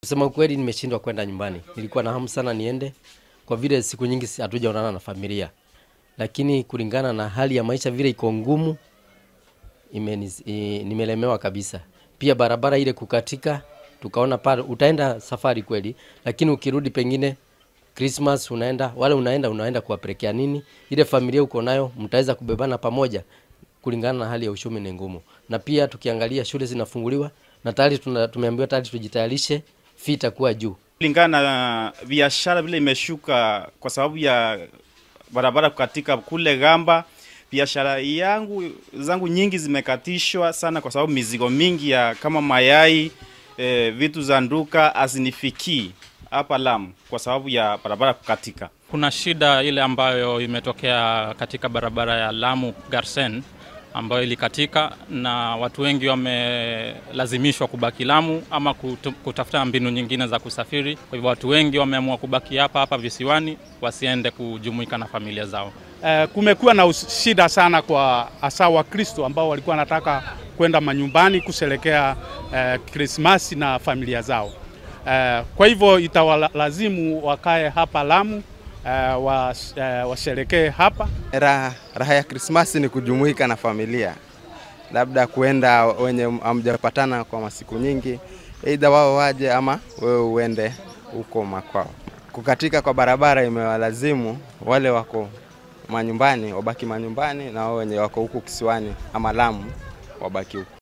Kusema kweli nimeshindwa kwenda nyumbani. Nilikuwa na hamu sana niende kwa vile siku nyingi hatujaonana na familia. Lakini kulingana na hali ya maisha vile iko ngumu nimelemewa kabisa. Pia barabara ile kukatika, tukaona pale utaenda safari kweli, lakini ukirudi pengine Christmas unaenda kuwapelekea nini? Ile familia uko nayo mtaweza kubebana pamoja? Kulingana na hali ya uchumi ni ngumu. Na pia tukiangalia shule zinafunguliwa na tayari tumeambiwa tayari tujitayarishe fita kuwa juu. Kulingana na biashara vile imeshuka kwa sababu ya barabara kukatika kule Gamba, biashara zangu nyingi zimekatishwa sana kwa sababu mizigo mingi ya kama mayai, vitu za nduka azinifikii hapa Lamu kwa sababu ya barabara kukatika. Kuna shida ile ambayo imetokea katika barabara ya Lamu Garsen ambayo ilikatika na watu wengi wamelazimishwa kubaki Lamu ama kutafuta mbinu nyingine za kusafiri. Kwa hivyo watu wengi wameamua kubaki hapa visiwani, wasiende kujumuika na familia zao. Kumekuwa na shida sana kwa hasa Wakristo ambao walikuwa wanataka kwenda manyumbani kusherehekea Krismasi na familia zao. Kwa hivyo itawalazimu wakae hapa Lamu, washerehekee hapa. Raha ya Krismasi ni kujumuika na familia. Labda kuenda wenye hamjapatana kwa masiku nyingi, aidha wao waje ama wewe uende huko makwao. Kukatika kwa barabara imewalazimu wale wako manyumbani wabaki manyumbani na wao wenye wako huko kisiwani ama Lamu wabaki huko.